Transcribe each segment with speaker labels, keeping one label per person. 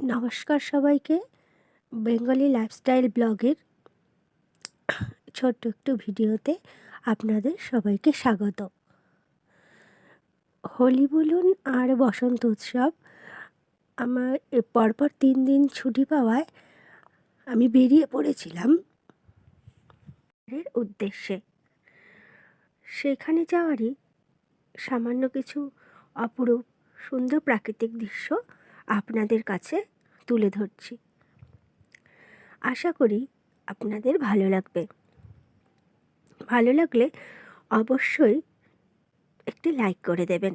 Speaker 1: নমস্কার সবাইকে। Bengali lifestyle ব্লগের ছোট্ট একটু ভিডিওতে আপনাদের সবাইকে স্বাগত। হোলি বলুন আর বসন্ত উৎসব আমার পরপর 3 দিন ছুটি পাওয়ায় আমি বেরিয়ে পড়েছিলাম এর উদ্দেশ্যে। সেখানে যাওয়ারই সামান্য কিছু অপরূপ সুন্দর প্রাকৃতিক দৃশ্য আপনাদের কাছে তুলে ধরছি। আশা করি আপনাদের ভালো লাগবে। ভালো লাগলে অবশ্যই একটি লাইক করে দেবেন।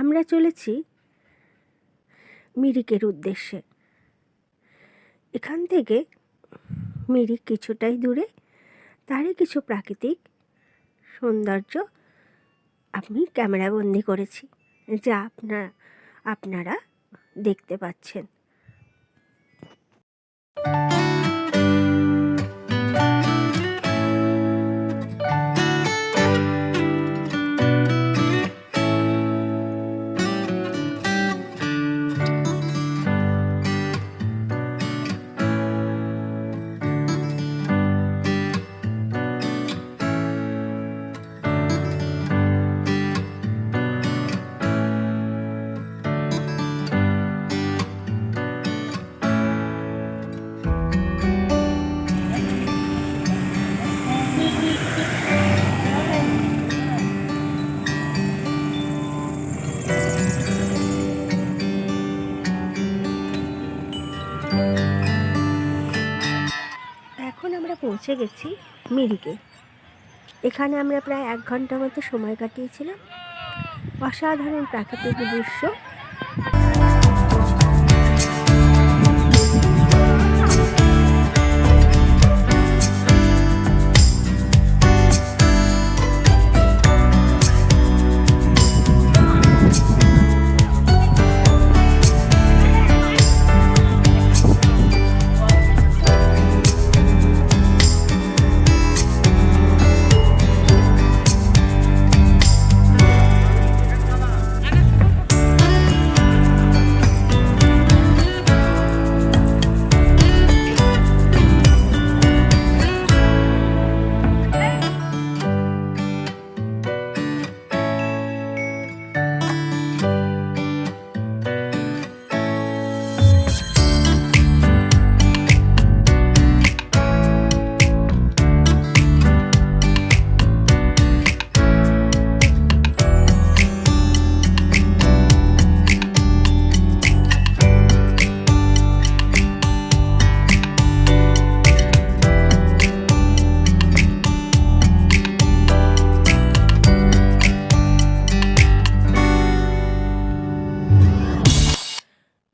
Speaker 1: আমরা চলেছি মিরিকের উদ্দেশ্যে। এখান থেকে মিরিক কিছুটাই দূরে, তারই কিছু প্রাকৃতিক সৌন্দর্য আমি ক্যামেরাবন্দি করেছি, যা আপনারা দেখতে পাচ্ছেন। এখন আমরা পৌঁছে গেছি মিরিকে। এখানে আমরা প্রায় 1 ঘন্টার মতো সময় কাটিয়েছিলাম। অসাধারণ প্রাকৃতিক দৃশ্য।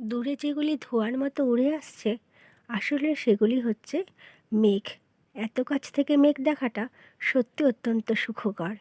Speaker 1: দূরে যেগুলি ধোঁয়ার মতো উড়ে আসছে, আসলে সেগুলি হচ্ছে মেঘ। এত কাছ থেকে মেঘ দেখাটা সত্যি অত্যন্ত সুখকর।